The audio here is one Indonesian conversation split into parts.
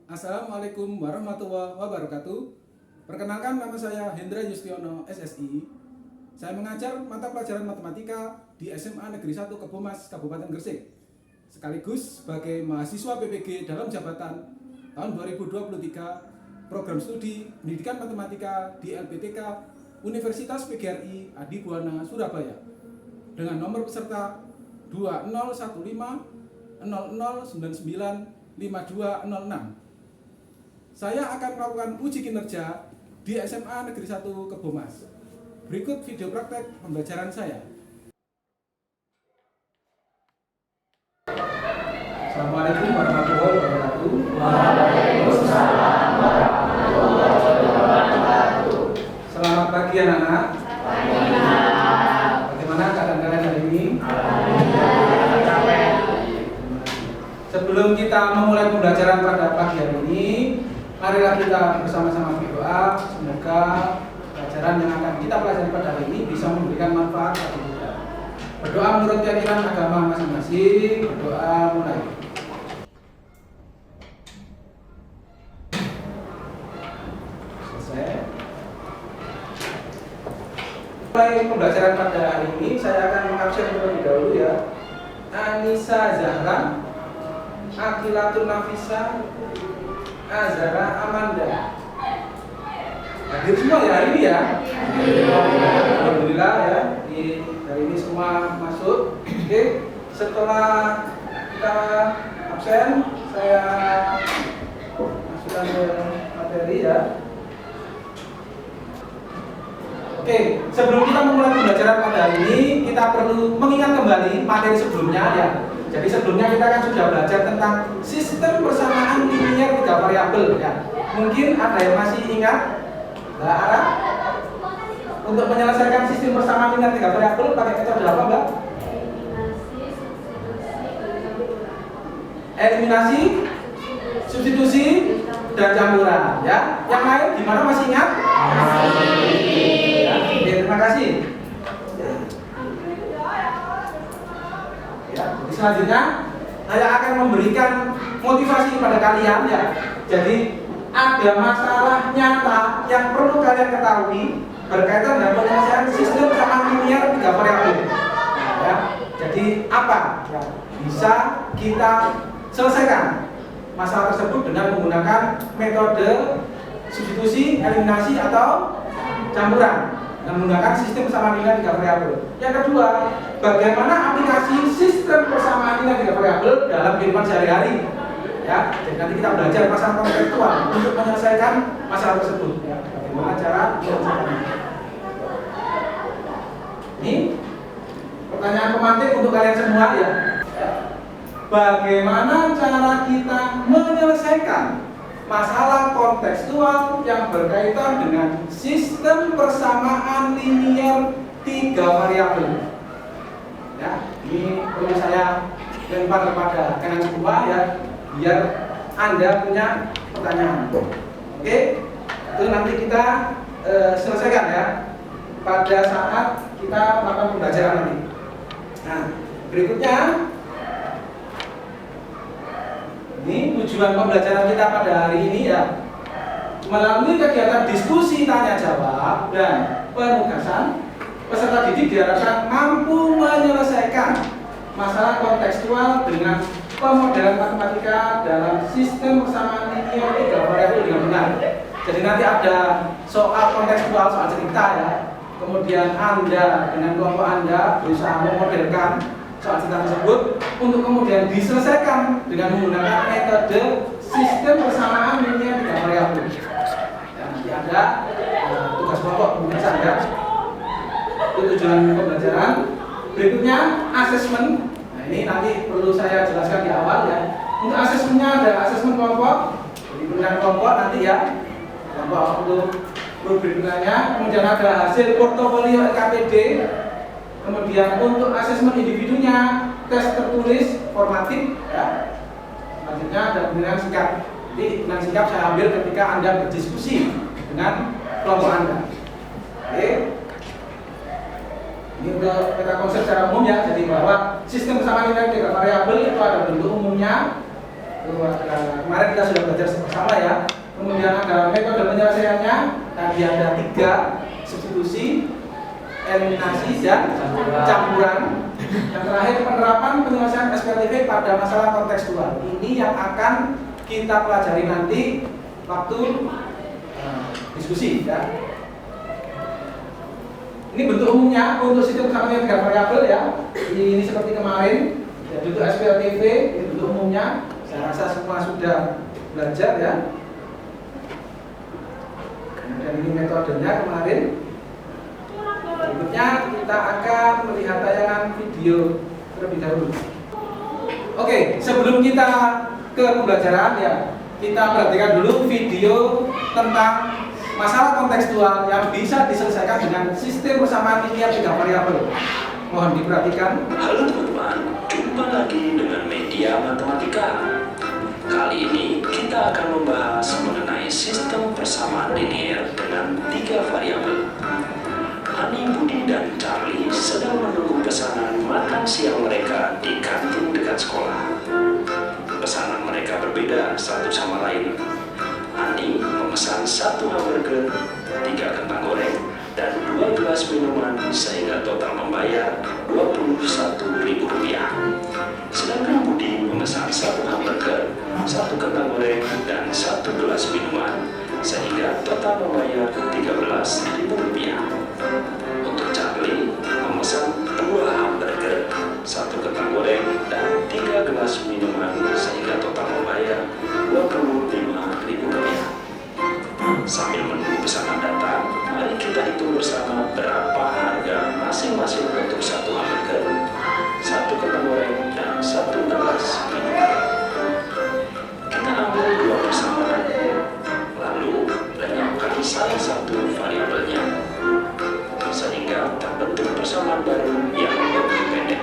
Assalamualaikum warahmatullahi wabarakatuh. Perkenalkan, nama saya Hendra Justiono, SSI. Saya mengajar mata pelajaran matematika di SMA Negeri 1 Kebomas, Kabupaten Gresik. Sekaligus sebagai mahasiswa PPG dalam jabatan tahun 2023 program studi pendidikan matematika di LPTK Universitas PGRI Adi Buwana, Surabaya. Dengan nomor peserta 2015 0099 5206. Saya akan melakukan uji kinerja di SMA Negeri 1 Kebomas. Berikut video praktek pembelajaran saya. Assalamualaikum warahmatullahi wabarakatuh. Waalaikumsalam warahmatullahi wabarakatuh. Selamat pagi anak-anak. Bagaimana keadaan kalian hari ini? Sebelum kita memulai pembelajaran pada pagi hari ini, marilah kita bersama-sama berdoa. Semoga pelajaran yang akan kita pelajari pada hari ini bisa memberikan manfaat bagi kita. Berdoa menurut keyakinan agama masing-masing. Berdoa mulai. Selesai. Mulai pembelajaran pada hari ini, saya akan mengabsen terlebih dahulu ya. Anissa Zahra, Akilatun Nafisa, Azara Amanda. Hadir semua ya hari ini ya. Alhamdulillah ya. Hari ini semua masuk. Oke, setelah kita absen, saya masukkan ke materi ya. Oke, sebelum kita memulai pembelajaran pada hari ini, kita perlu mengingat kembali materi sebelumnya ya. Jadi sebelumnya kita kan sudah belajar tentang sistem persamaan linier 3 variabel ya. Mungkin ada yang masih ingat? Mbak Ara? Untuk menyelesaikan sistem persamaan linier 3 variabel pakai metode apa, Mbak? Eliminasi, substitusi, dan campuran ya. Yang lain gimana, masih ingat? Ya, oke, terima kasih. Ya, selanjutnya saya akan memberikan motivasi kepada kalian ya. Jadi ada masalah nyata yang perlu kalian ketahui berkaitan dengan penyelesaian sistem persamaan linier 3 variabel. Ya, jadi apa yang bisa kita selesaikan masalah tersebut dengan menggunakan metode substitusi, eliminasi atau campuran, dengan menggunakan sistem persamaan linier 3 variabel. Yang kedua, bagaimana aplikasi sistem persamaan linier 3 variabel dalam kehidupan sehari-hari. Ya, jadi nanti kita belajar masalah kontekstual untuk menyelesaikan masalah tersebut. Ya, bagaimana cara menyelesaikannya. Ini pertanyaan pemantik untuk kalian semua ya. Bagaimana cara kita menyelesaikan masalah kontekstual yang berkaitan dengan sistem persamaan linier 3 variabel. Ya, ini perlu saya lempar kepada kalian semua ya, biar Anda punya pertanyaan. Oke, itu nanti kita selesaikan ya pada saat kita melakukan pembelajaran nanti. Nah, berikutnya ini tujuan pembelajaran kita pada hari ini ya. Melalui kegiatan diskusi tanya jawab dan penugasan, peserta didik diharapkan mampu menyelesaikan masalah kontekstual dengan pemodelan matematika dalam sistem persamaan linier 3 variabel dengan benar. Jadi nanti ada soal kontekstual, soal cerita ya. Kemudian Anda dengan kelompok Anda berusaha memodelkan soal cerita tersebut untuk kemudian diselesaikan dengan menggunakan metode sistem persamaan linier 3 variabel. Ya, nanti ada tugas kelompok penugasan ya. Itu tujuan pembelajaran. Berikutnya asesmen. Nah, ini nanti perlu saya jelaskan di awal ya. Untuk asesmennya ada asesmen kelompok. Jadi pemilihan kelompok nanti ya. Kelompok untuk rubrik berikutnya. Kemudian ada hasil portofolio LKPD. Kemudian untuk asesmen individunya tes tertulis formatif ya. Selanjutnya ada penilaian sikap. Jadi penilaian sikap saya ambil ketika Anda berdiskusi dengan kelompok Anda. Oke. Ini untuk peta konsep secara umum ya, jadi bahwa sistem persamaan linier 3 variabel itu ada bentuk umumnya, Kemarin kita sudah belajar bersama ya. Kemudian ada metode penyelesaiannya. Tadi ada 3, substitusi, eliminasi, dan campuran. Yang terakhir penerapan penyelesaian SPLTV pada masalah kontekstual. Ini yang akan kita pelajari nanti waktu diskusi ya. Ini bentuk umumnya untuk sistem persamaan 3 variabel ya. Ini seperti kemarin. Jadi untuk SPLTV ini bentuk umumnya. Saya rasa semua sudah belajar ya. Dan ini metodenya kemarin. Berikutnya kita akan melihat tayangan video terlebih dahulu. Oke, sebelum kita ke pembelajaran ya, kita perhatikan dulu video tentang masalah kontekstual yang bisa diselesaikan dengan sistem persamaan linear 3 variabel. Mohon diperhatikan. Halo teman-teman, jumpa lagi dengan media matematika. Kali ini kita akan membahas mengenai sistem persamaan linear dengan 3 variabel. Ani, Budi, dan Charlie sedang menunggu pesanan makan siang mereka di kantin dekat sekolah. Pesanan mereka berbeda satu sama lain. Ani memesan 1 hamburger, 3 kentang goreng, dan 2 gelas minuman sehingga total membayar Rp21.000. Sedangkan Budi memesan 1 hamburger, 1 kentang goreng, dan 1 gelas minuman sehingga total membayar Rp13.000. Untuk Charlie memesan 2 hamburger, 1 kentang goreng, dan 3 gelas minuman sehingga total membayar Rp25.000. Sambil menunggu pesanan datang, mari kita hitung bersama berapa harga masing-masing untuk 1 hamburger, 1 kentang goreng, dan 1 gelas minuman. Kita ambil 2 persamaan, lalu lenyapkan salah satu variabelnya, sehingga terbentuk persamaan baru yang lebih pendek.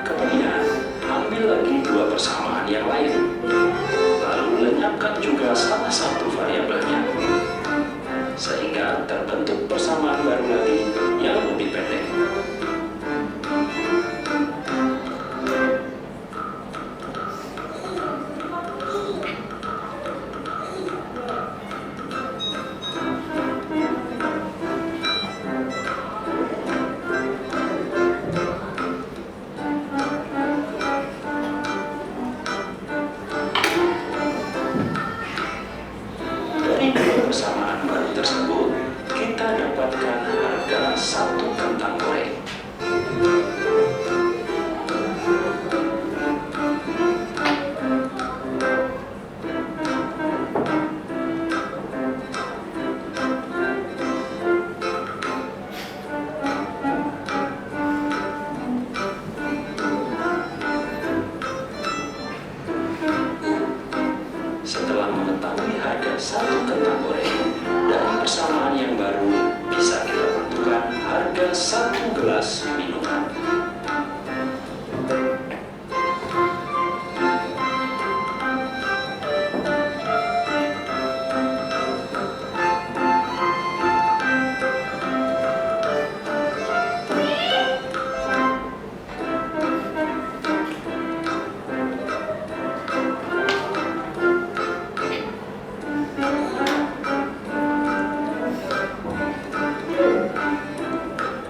Kemudian, ambil lagi 2 persamaan yang lain, lalu lenyapkan juga salah satu variabelnya, sehingga terbentuk persamaan baru lagi yang lebih pendek. Dari 2 persamaan baru tersebut, kita dapatkan harga 1 kentang goreng. Setelah mengetahui harga 1 kentang goreng, dari persamaan yang baru bisa kita tentukan harga 1 gelas minuman.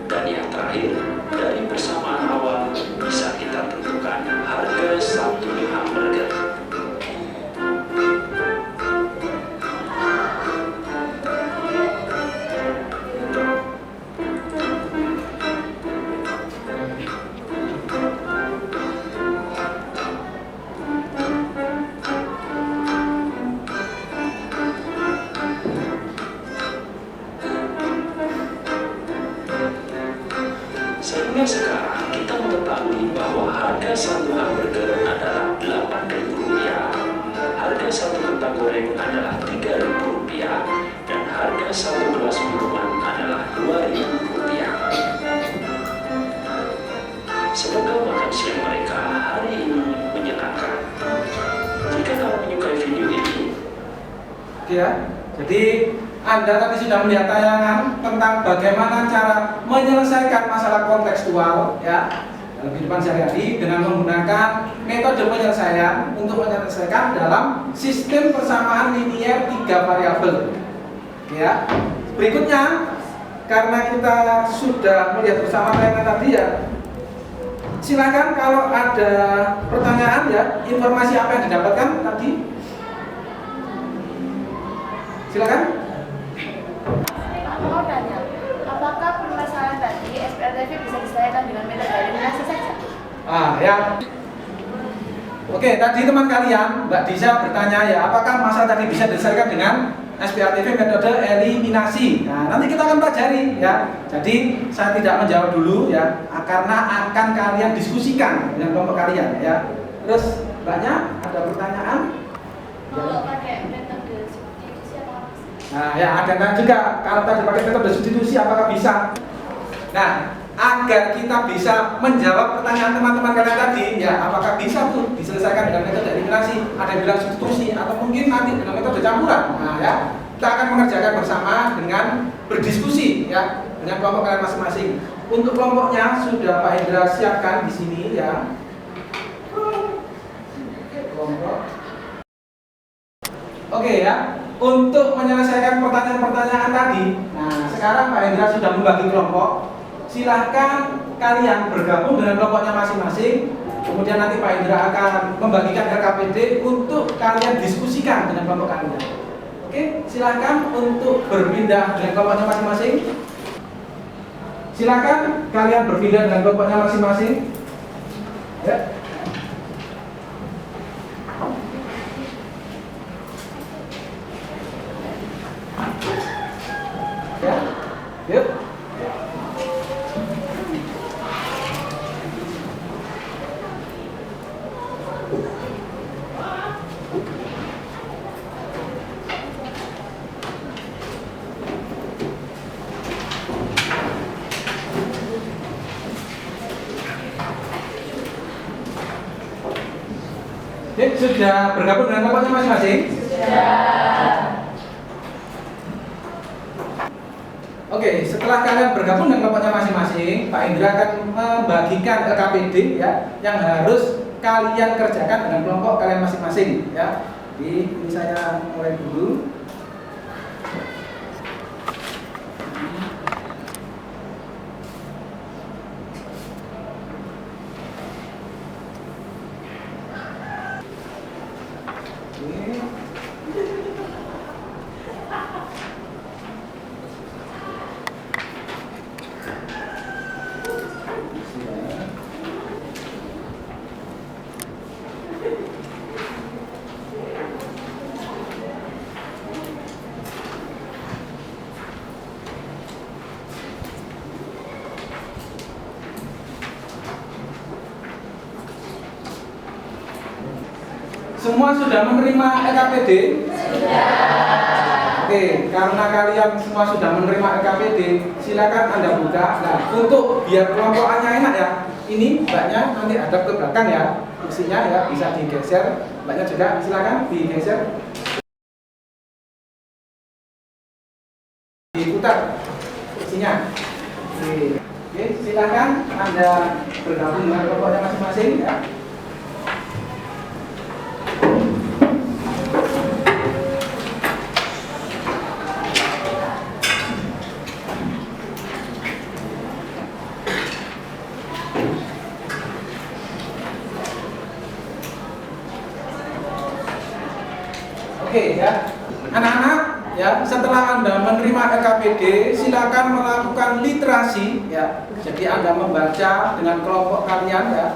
Dan yang terakhir, dari persamaan awal bisa kita tentukan harga 1 hamburger. Sehingga sekarang kita mengetahui bahwa harga 1 hamburger adalah Rp8.000, harga 1 kentang goreng adalah Rp3.000, dan harga 1 gelas minuman adalah Rp2.000. Semoga makan siang mereka hari ini menyenangkan. Jika kamu menyukai video ini, Ya, jadi Anda tadi sudah melihat tayangan tentang bagaimana cara menyelesaikan masalah kontekstual ya dalam kehidupan sehari-hari dengan menggunakan metode penyelesaian untuk menyelesaikan dalam sistem persamaan linier 3 variabel. Ya. Berikutnya, karena kita sudah melihat bersama tayangan tadi ya, silakan kalau ada pertanyaan ya, informasi apa yang didapatkan tadi. Silakan. Aku mau tanya, apakah permasalahan tadi SPRTV bisa diselesaikan dengan metode eliminasi saja? Ya. Oke, tadi teman kalian, Mbak Disa bertanya ya, apakah masalah tadi bisa diselesaikan dengan SPRTV metode eliminasi? Nah, nanti kita akan pelajari ya. Jadi saya tidak menjawab dulu ya, karena akan kalian diskusikan dengan kelompok kalian ya. Terus banyak ada pertanyaan? Kalau pakai metode substitusi apa? Nah, ya ada juga kalau tadi pakai metode substitusi apakah bisa? Nah, agar kita bisa menjawab pertanyaan teman-teman kalian tadi, ya apakah bisa tuh diselesaikan dengan metode eliminasi? Ada yang bilang substitusi atau mungkin nanti dengan metode campuran. Nah, ya kita akan mengerjakan bersama dengan berdiskusi ya dengan kelompok kalian masing-masing. Untuk kelompoknya sudah Pak Hendra siapkan di sini ya. Kelompok. Oke ya. Untuk menyelesaikan pertanyaan-pertanyaan tadi, nah sekarang Pak Hendra sudah membagi kelompok. Silahkan kalian bergabung dengan kelompoknya masing-masing. Kemudian nanti Pak Hendra akan membagikan RKPD untuk kalian diskusikan dengan kelompok kalian. Oke, silahkan untuk berpindah dengan kelompoknya masing-masing. Silahkan kalian berpindah dengan kelompoknya masing-masing. Ya. Ya, yuk. Sudah bergabung dengan kelompoknya masing-masing? Sudah. Oke, setelah kalian bergabung dengan kelompoknya masing-masing, Pak Indra akan membagikan LKPD ya, yang harus kalian kerjakan dengan kelompok kalian masing-masing ya. Jadi ini saya mulai dulu. Semua sudah menerima LKPD? Sudah. Oke, karena kalian semua sudah menerima LKPD, silakan Anda buka. Nah, untuk biar kelompokannya enak ya, ini mbaknya nanti ada ke belakang ya, kursinya ya bisa digeser. Mbaknya juga silakan digeser. Diputar kursinya. Oke, silakan Anda bergabung dengan kelompoknya masing-masing ya. Oke ya, anak-anak ya, setelah Anda menerima LKPD, silakan melakukan literasi ya. Jadi Anda membaca dengan kelompok kalian ya.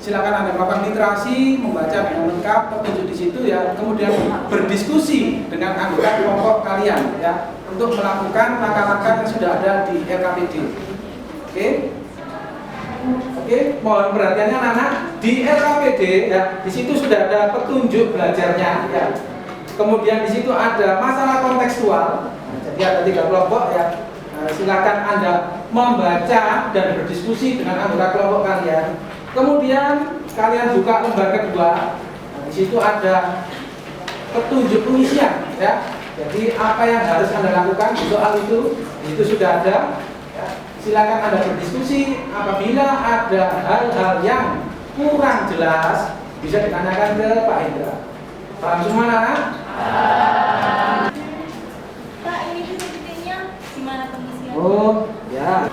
Silakan Anda melakukan literasi, membaca dengan lengkap petunjuk di situ ya. Kemudian berdiskusi dengan anggota kelompok kalian ya, untuk melakukan langkah-langkah yang sudah ada di LKPD. Oke. Oke, mohon perhatiannya anak-anak. Di LKPD ya, di situ sudah ada petunjuk belajarnya ya. Kemudian di situ ada masalah kontekstual. Jadi ada 3 kelompok ya. Silakan Anda membaca dan berdiskusi dengan anggota kelompok kalian. Kemudian kalian buka lembar kedua. Di situ ada petunjuk pengisian ya. Jadi apa yang harus Anda lakukan di soal itu sudah ada. Ya. Silakan Anda berdiskusi. Apabila ada hal-hal yang kurang jelas, bisa ditanyakan ke Pak Indra. Paham semua anak? Pak, ini titik-titiknya gimana pengisian? Oh, ya.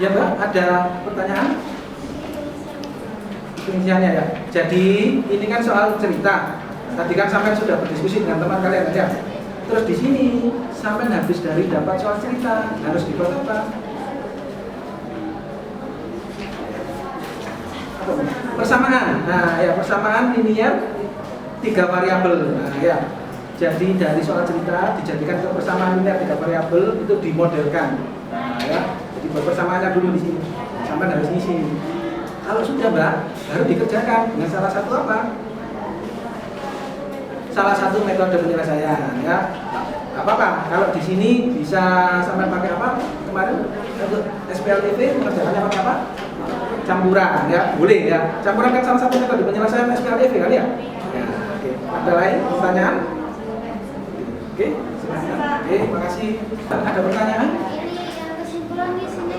Ya Mbak, ada pertanyaan? Pengisiannya ya. Jadi ini kan soal cerita. Tadi kan sampai sudah berdiskusi dengan teman kalian ya. Terus di sini sampai habis dari dapat soal cerita harus dibuat apa? Persamaan. Nah, ya persamaan linier 3 variabel. Nah, ya. Jadi dari soal cerita dijadikan ke persamaan linier 3 variabel itu dimodelkan. Nah, ya. Jadi buat persamaannya dulu di sini. Sampai harus ngisi. Kalau sudah Mbak, baru dikerjakan dengan salah satu apa? Salah satu metode penyelesaian ya. Gak apa-apa. Kalau di sini bisa sampai pakai apa? Kemarin untuk SPLTV mengerjakannya pakai apa? Campuran ya, boleh ya. Campuran kan salah satu metode penyelesaian SPLTV kan ya? Ya, oke. Ada lain pertanyaan? Oke, silakan. Oke, makasih. Ada pertanyaan? Ini yang kesimpulan di sini.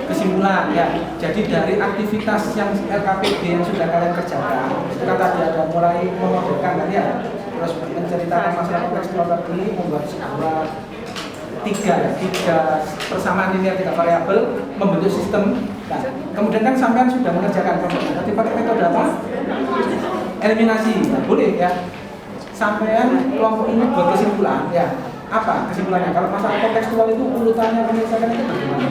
Kesimpulan ya. Jadi dari aktivitas yang LKPD yang sudah kalian kerjakan, itu kan tadi ada mulai memodelkan kan ya, terus menceritakan masalah kontekstual tadi, membuat sebuah tiga persamaan linear 3 variabel, membentuk sistem. Nah, kemudian kan sampean sudah mengerjakan kelompoknya. Tadi pakai metode apa? Eliminasi. Nah, boleh ya. Sampean kelompok ini buat kesimpulan ya. Apa kesimpulannya? Kalau masalah kontekstual itu urutannya penyelesaian itu bagaimana?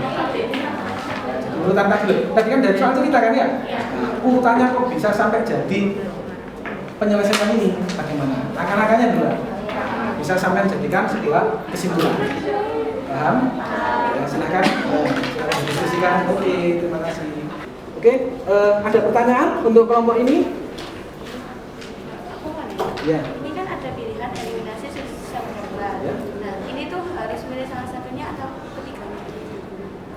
Urutan tadi kan dari soal cerita kan ya? Nah, urutannya kok bisa sampai jadi penyelesaian ini bagaimana? Angka-angkanya dulu bisa sampai jadikan sebuah kesimpulan. Paham? Ya, silakan diskusikan. Oke, terima kasih. Oke, ada pertanyaan untuk kelompok ini? Ya. Ini kan ada pilihan eliminasi sesama. Ya. Nah, ini tuh harus milih salah satunya atau ketiganya?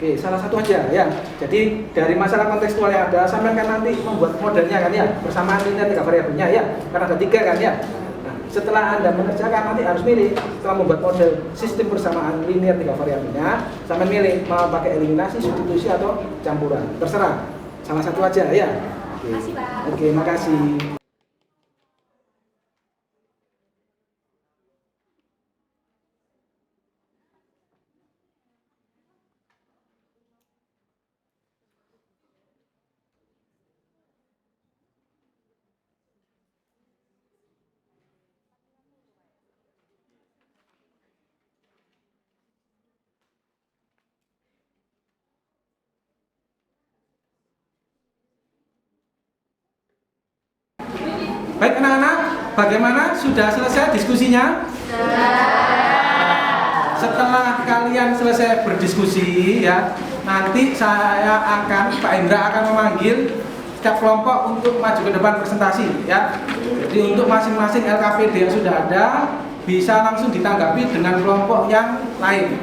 Oke, salah satu aja ya. Jadi dari masalah kontekstual yang ada, sampai kan nanti membuat modelnya kan ya, persamaan linear 3 variabelnya ya. Karena ada 3 kan ya. Nah, setelah Anda mengerjakan nanti harus milih. Setelah membuat model sistem persamaan linear 3 variabelnya, sampai milih mau pakai eliminasi, substitusi atau campuran. Terserah. Salah satu aja ya. Oke. Makasih, Pak. Oke, makasih. Baik anak-anak, bagaimana? Sudah selesai diskusinya? Setelah kalian selesai berdiskusi ya, nanti Pak Indra akan memanggil setiap kelompok untuk maju ke depan presentasi ya. Jadi untuk masing-masing LKPD yang sudah ada bisa langsung ditanggapi dengan kelompok yang lain.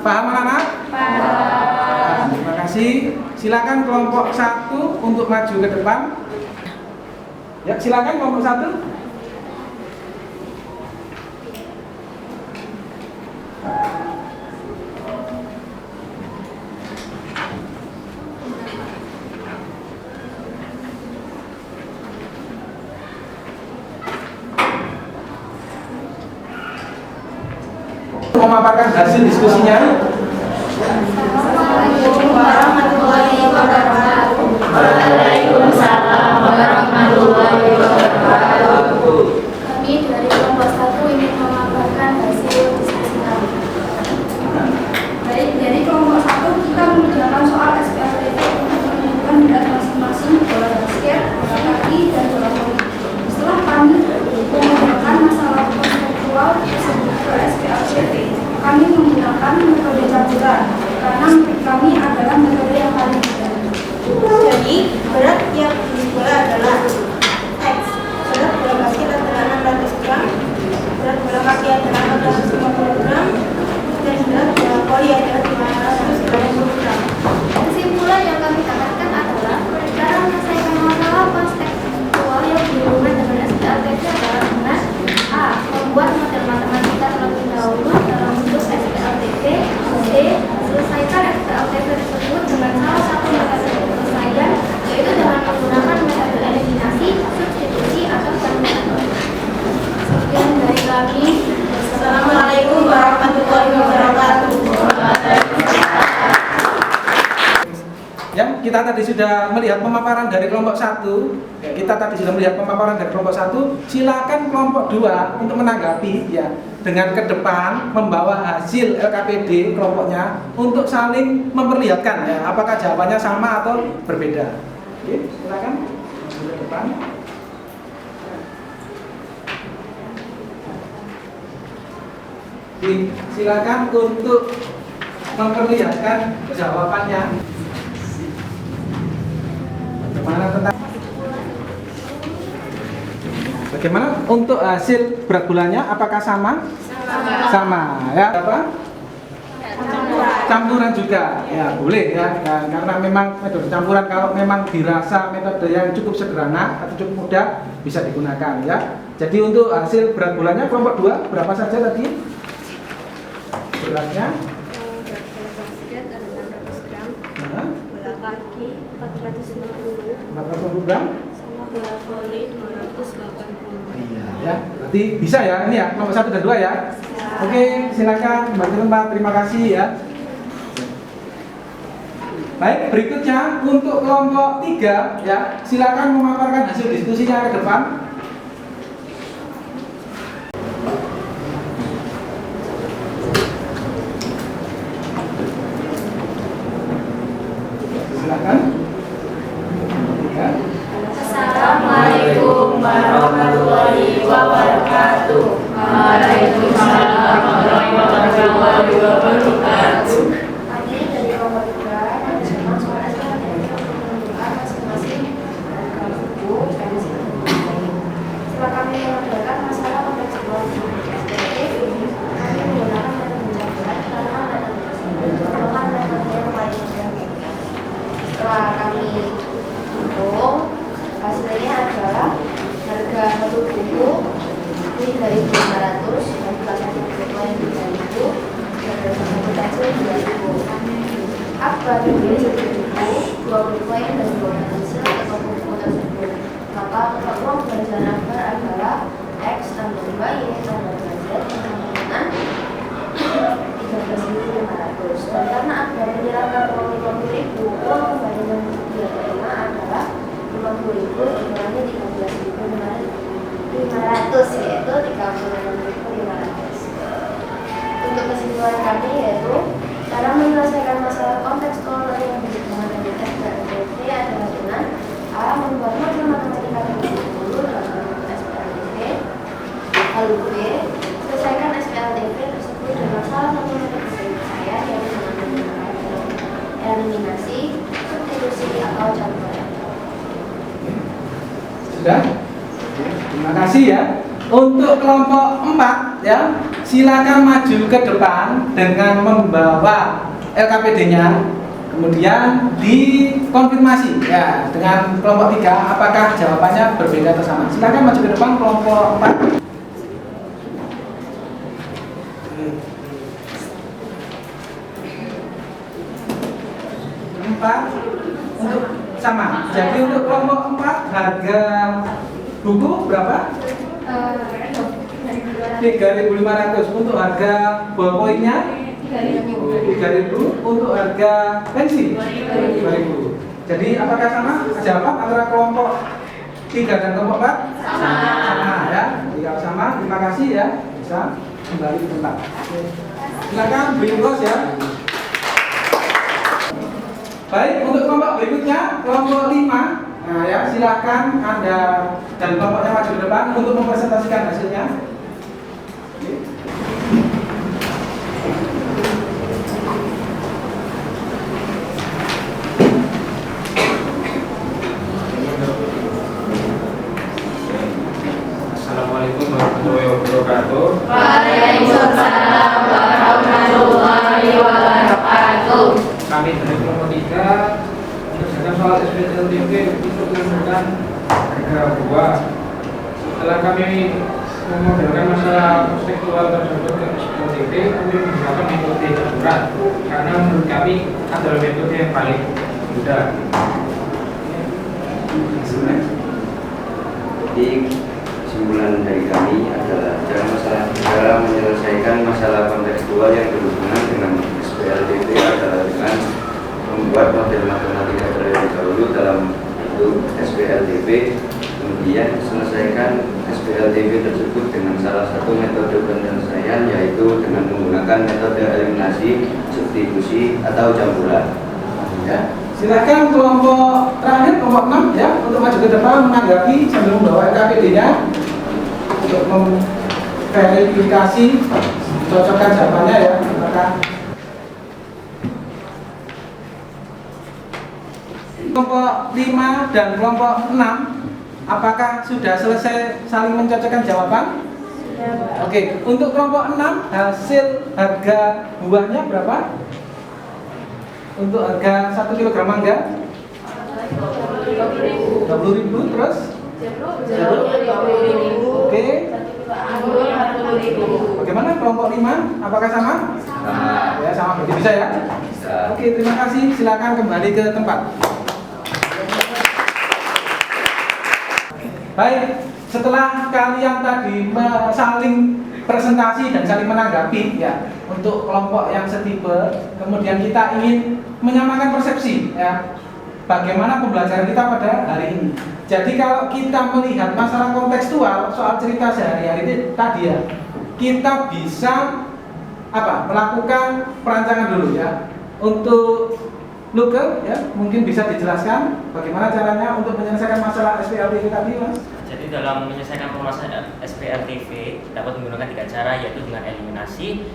Paham anak-anak? Paham. Terima kasih. Silakan kelompok 1 untuk maju ke depan. Ya, silakan kelompok 1. Memaparkan hasil diskusinya. Assalamualaikum warahmatullahi wabarakatuh. Waalaikumsalam warahmatullahi wabarakatuh. Kami dari kelompok 1 ingin memaparkan hasil diskusi kami. Baik, dari kelompok 1 kita mengerjakan soal SPLTV untuk menentukan berat masing-masing bola basket, bola kaki, dan bola voli. Setelah kami mengerjakan masalah konseptual tersebut ke SPLTV, kami menggunakan metode kita tadi sudah melihat pemaparan dari kelompok 1. Ya, kita tadi sudah melihat pemaparan dari kelompok 1. Silakan kelompok 2 untuk menanggapi ya, dengan ke depan membawa hasil LKPD kelompoknya untuk saling memperlihatkan ya, apakah jawabannya sama atau berbeda. Oke, silakan ke depan. Silakan untuk memperlihatkan jawabannya. Bagaimana untuk hasil berat bulannya? Apakah sama? Sama ya. Apa? Campuran juga ya, boleh ya. Dan karena memang metode campuran kalau memang dirasa metode yang cukup sederhana atau cukup mudah bisa digunakan ya. Jadi untuk hasil berat bulannya kelompok 2 berapa saja tadi beratnya? Basket ada 600 gram, Nah, bola kaki 450, 450 gram. sama bola voli 280. Iya ya, berarti bisa ya ini ya, nomor 1 dan 2 ya. Oke, silakan kembali ke tempat. Terima kasih ya. Baik, berikutnya untuk kelompok 3 ya, silakan memaparkan hasil diskusinya ke depan. Silakan. Ya. Assalamualaikum warahmatullahi wabarakatuh. Waalaikumsalam warahmatullahi wabarakatuh. Kami dari kelompok 3 yang bersama soal SKD menentukan masing-masing program buku dan setelah kami mengerjakan masalah kontekstual SKD ini, kami menggunakan metode pencabulan karena metode tersebut merupakan metode yang paling mudah. Setelah kami hitung, hasilnya adalah harga satu buku ini 3.500 dan kelas satu buku yang 3.000 dan satu kecil 2.000. Apa dibeli 1 buku, 20 poin dan 2 pensil atau buku tersebut, maka total uang belanjaan akbar adalah X tambah 2Y tambah 2Z sama dengan 13.500. Dan karena akbar menyerahkan uang 50.000, uang kembali yang dia terima adalah 50.000 dikurangi 13.500 yaitu 36.500. Untuk kesimpulan kami yaitu cara menyelesaikan masalah kontekstual yang berhubungan dengan SPLTP adalah dengan A. Membuat model matematika terlebih dahulu dalam bentuk SPLTP. Lalu B. Selesaikan SPLTP tersebut dengan salah satu metode saya yaitu dengan menggunakan eliminasi, substitusi atau campuran. Sudah? Terima kasih ya. Untuk kelompok 4 ya, silakan maju ke depan dengan membawa LKPD-nya. Kemudian dikonfirmasi ya dengan kelompok 3 apakah jawabannya berbeda atau sama. Silakan maju ke depan kelompok 4. Untuk sama. Jadi untuk kelompok 4 harga buku berapa? 3.500. Untuk harga ballpointnya 3.000. Untuk harga pensil 2.000. Jadi apakah sama jawaban antara kelompok 3 dan kelompok 4? Sama ya. Jadi kalau sama, terima kasih ya. Bisa kembali ke tempat. Silakan beri close ya. Baik, untuk kelompok berikutnya, kelompok 5. Nah ya, silakan Anda dan kelompoknya maju ke depan untuk mempresentasikan hasilnya. Assalamualaikum warahmatullahi wabarakatuh. Waalaikumsalam warahmatullahi wabarakatuh. Kami dari kelompok 3 mengerjakan soal SPLTP untuk menemukan harga buah. Setelah kami memodelkan masalah kontekstual tersebut ke SPLTP, kami menggunakan metode campuran karena menurut kami adalah metode yang paling mudah. Jadi kesimpulan dari kami adalah cara menyelesaikan masalah kontekstual yang berhubungan dengan SPLTP adalah dengan membuat model matematika Kemudian selesaikan SPLTP tersebut dengan salah satu metode penyelesaian, yaitu dengan menggunakan metode eliminasi, substitusi, atau campuran. Ya. Silakan kelompok terakhir, kelompok 6 ya, untuk maju ke depan menanggapi sambil membawa KPD-nya untuk memverifikasi cocokkan jawabannya ya. Apakah kelompok 5 dan kelompok 6 apakah sudah selesai saling mencocokkan jawaban? Oke, untuk kelompok 6 hasil harga buahnya berapa? Untuk harga 1 kg mangga 20.000, terus? Oke. Bagaimana kelompok 5? Apakah sama? Sama. Ya, sama, berarti bisa ya? Bisa. Oke, terima kasih. Silakan kembali ke tempat. Baik, setelah kalian tadi saling presentasi dan saling menanggapi ya untuk kelompok yang setipe, kemudian kita ingin menyamakan persepsi ya bagaimana pembelajaran kita pada hari ini. Jadi kalau kita melihat masalah kontekstual soal cerita sehari-hari tadi ya, kita bisa melakukan perancangan dulu ya. Untuk Luke ya, mungkin bisa dijelaskan bagaimana caranya untuk menyelesaikan masalah SPLTV tadi, Mas? Jadi dalam menyelesaikan permasalahan SPLTV dapat menggunakan 3 cara, yaitu dengan eliminasi,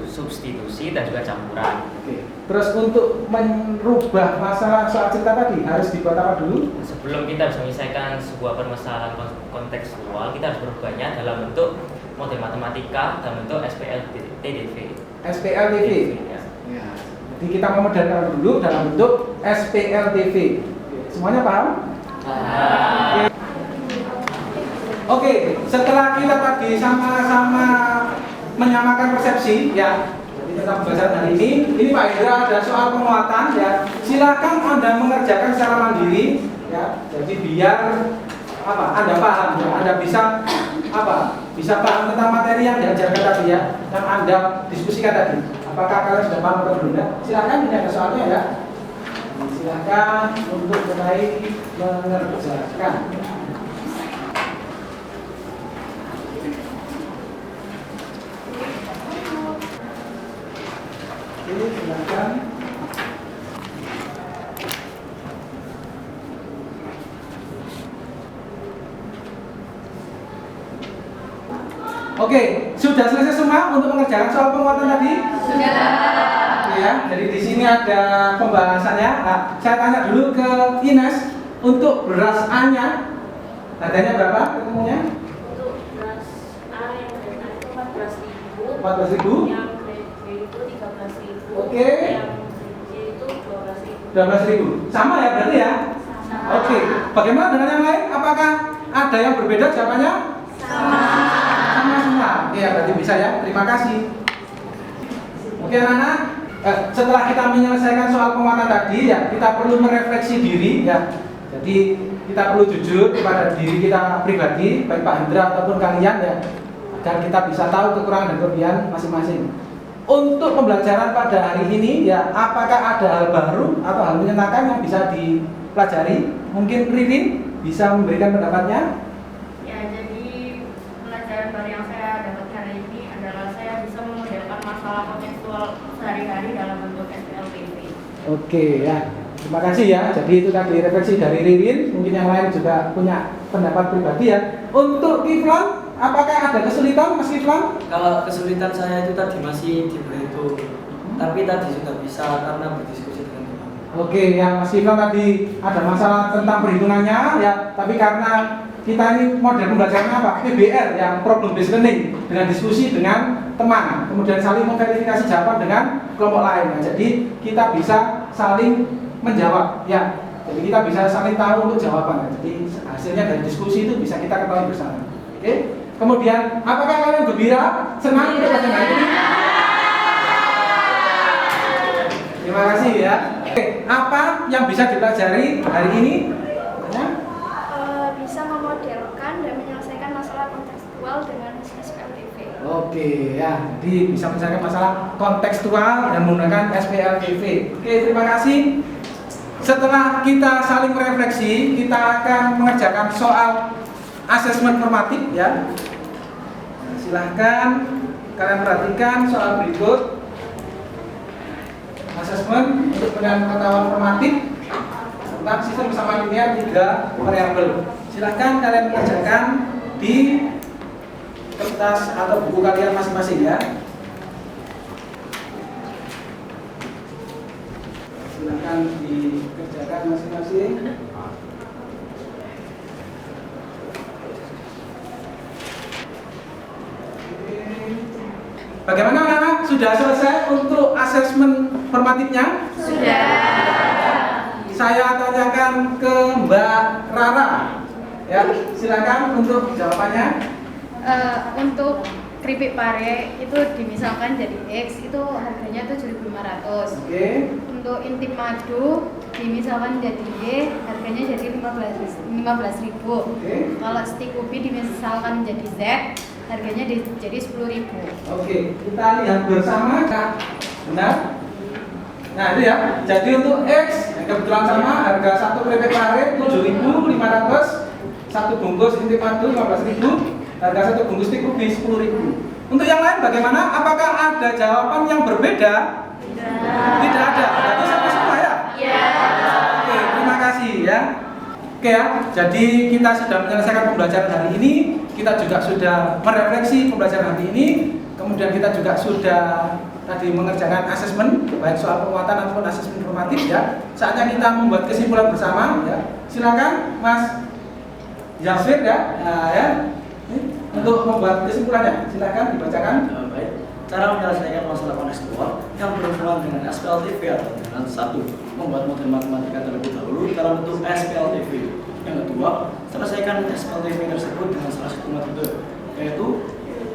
substitusi, dan juga campuran. Oke. Terus untuk merubah masalah soal cerita tadi harus dibuat apa dulu? Sebelum kita bisa menyelesaikan sebuah permasalahan kontekstual, kita harus merubahnya dalam bentuk model matematika dalam bentuk SPLTV. SPLTV. Ya. Ya. Jadi kita memodelkan dulu dalam bentuk SPLTV. Semuanya paham? Oke, setelah kita tadi sama-sama menyamakan persepsi ya, jadi tentang pembelajaran hari ini Pak Hendra ada soal penguatan ya. Silakan Anda mengerjakan secara mandiri ya. Jadi biar Anda paham ya, Anda bisa bisa paham tentang materi yang diajarkan tadi ya, yang Anda diskusikan tadi. Apakah kalian sudah paham atau belum? Silakan, ini ada soalnya ya. Silakan untuk mulai mengerjakan. Oke, silakan. Oke, sudah selesai semua untuk mengerjakan soal penguatan tadi? Sudah. Ya, jadi di sini ada pembahasannya. Nah, saya tanya dulu ke Ines untuk beras A-nya harganya berapa ketemunya? Untuk beras A yang grade A itu 14.000. 14.000. Yang grade B itu 13.000. Oke. Yang grade C itu 12.000. 12.000. Sama ya berarti ya? Sama. Oke. Bagaimana dengan yang lain? Apakah ada yang berbeda jawabannya? Sama. Sama semua. Iya, berarti bisa ya. Terima kasih. Oke, anak-anak. Setelah kita menyelesaikan soal penguatan tadi ya, kita perlu merefleksi diri ya. Jadi kita perlu jujur kepada diri kita pribadi, baik Pak Hendra ataupun kalian ya, agar kita bisa tahu kekurangan dan kelebihan masing-masing. Untuk pembelajaran pada hari ini ya, apakah ada hal baru atau hal menyenangkan yang bisa dipelajari? Mungkin Ririn bisa memberikan pendapatnya. Ya, jadi pelajaran baru yang saya dapat hari ini adalah saya bisa memodelkan masalah kontekstual sehari-hari dalam bentuk SPLTV. Oke ya, terima kasih ya. Jadi itu tadi refleksi dari Ririn. Mungkin yang lain juga punya pendapat pribadi ya. Untuk Kiflan, apakah ada kesulitan Mas Kiflan? Kalau kesulitan saya itu tadi masih diberhitung, tapi tadi sudah bisa karena berdiskusi dengan teman. Oke, yang Mas Kiflan tadi ada masalah tentang perhitungannya ya, tapi karena kita ini model pembelajarannya apa? PBR yang problem based learning, dengan diskusi dengan teman, kemudian saling memverifikasi jawaban dengan kelompok lain ya. Jadi kita bisa saling menjawab ya. Jadi kita bisa saling tahu untuk jawaban ya. Jadi hasilnya dari diskusi itu bisa kita ketahui bersama. Oke. Kemudian apakah kalian gembira? Senang untuk pelajaran hari ini? Terima kasih ya. Oke, apa yang bisa dipelajari hari ini? Ya. Bisa memodelkan dan menyelesaikan masalah kontekstual dengan SPLTV. Oke ya, jadi bisa menyelesaikan masalah kontekstual dan menggunakan SPLTV. Oke, terima kasih. setelah kita saling merefleksi, kita akan mengerjakan soal asesmen formatif ya. Silahkan kalian perhatikan soal berikut. Asesmen untuk penilaian pengetahuan formatif tentang sistem persamaan linear 3 variabel. Silahkan kalian mengerjakan di kertas atau buku kalian masing-masing ya. Silahkan dikerjakan masing-masing. Bagaimana anak-anak? Sudah selesai untuk asesmen formatifnya? Sudah. Saya tanyakan ke Mbak Rara. Ya, silakan untuk jawabannya. Untuk keripik pare itu dimisalkan jadi X itu harganya 7.500. Oke. Untuk intip madu dimisalkan jadi Y harganya jadi 15.000. Oke. Kalau stik ubi dimisalkan jadi Z harganya jadi 10.000. Oke, kita lihat bersama Kak. Benar? Nah, itu ya. Jadi untuk X yang kebetulan sama harga satu keripik pare 7.500, satu bungkus intip madu 15.000. Harga satu bungkus stik ubi 10.000. Untuk yang lain bagaimana? Apakah ada jawaban yang berbeda? Tidak ada. Berarti sama semua ya? Iya. Oke, terima kasih ya. Oke ya. Jadi kita sudah menyelesaikan pembelajaran hari ini. Kita juga sudah merefleksi pembelajaran hari ini. Kemudian kita juga sudah tadi mengerjakan asesmen baik soal penguatan ataupun asesmen formatif ya. Saatnya kita membuat kesimpulan bersama ya. Silakan Mas Yasir ya. Nah, ya. Untuk membuat kesimpulannya, silakan dibacakan. Baik. Cara menyelesaikan masalah kontekstual yang berhubungan dengan SPLTV atau dengan satu, membuat model matematika terlebih dahulu dalam bentuk SPLTV. Yang kedua, selesaikan SPLTV tersebut dengan salah satu metode, yaitu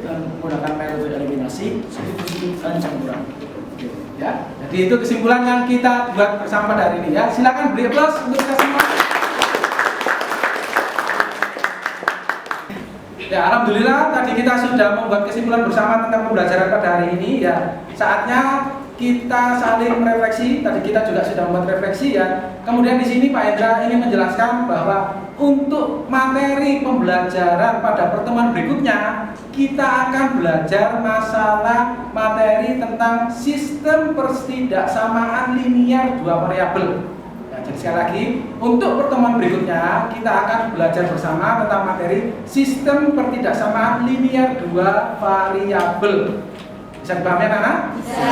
menggunakan metode eliminasi, substitusi, dan campuran. Ya, jadi itu kesimpulan yang kita buat bersama pada hari ini ya. Silakan beri aplaus untuk kita semua. Ya, alhamdulillah tadi kita sudah membuat kesimpulan bersama tentang pembelajaran pada hari ini ya. Saatnya kita saling merefleksi. Tadi kita juga sudah membuat refleksi ya. Kemudian di sini Pak Hendra ingin menjelaskan bahwa untuk materi pembelajaran pada pertemuan berikutnya kita akan belajar masalah materi tentang sistem pertidaksamaan linear dua variabel. Jadi sekali lagi, untuk pertemuan berikutnya kita akan belajar bersama tentang materi sistem pertidaksamaan linear dua variabel. Bisa dipahami anak-anak? Bisa.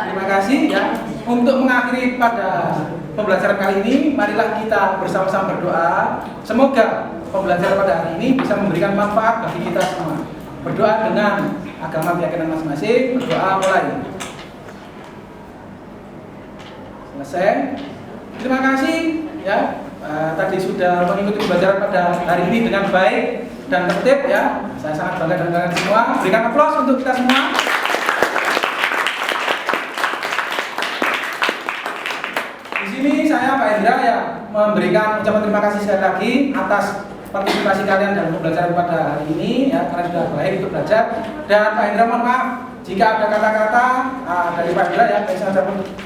Terima kasih ya. Untuk mengakhiri pada pembelajaran kali ini, marilah kita bersama-sama berdoa. Semoga pembelajaran pada hari ini bisa memberikan manfaat bagi kita semua. Berdoa dengan agama keyakinan masing-masing. Berdoa mulai. Selesai. Terima kasih ya. Tadi sudah mengikuti pembelajaran pada hari ini dengan baik dan tertib ya. Saya sangat bangga dengan kalian semua. Berikan aplaus untuk kita semua. Di sini saya Pak Hendra ya memberikan ucapan terima kasih sekali lagi atas partisipasi kalian dalam pembelajaran pada hari ini ya, karena sudah baik untuk belajar. Dan Pak Hendra mohon maaf jika ada kata-kata dari Pak Hendra ya,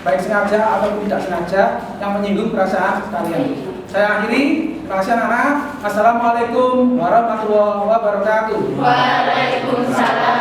baik sengaja ataupun tidak sengaja yang menyinggung perasaan kalian. Saya akhiri. Terima kasih anak-anak. Assalamualaikum warahmatullahi wabarakatuh. Waalaikumsalam.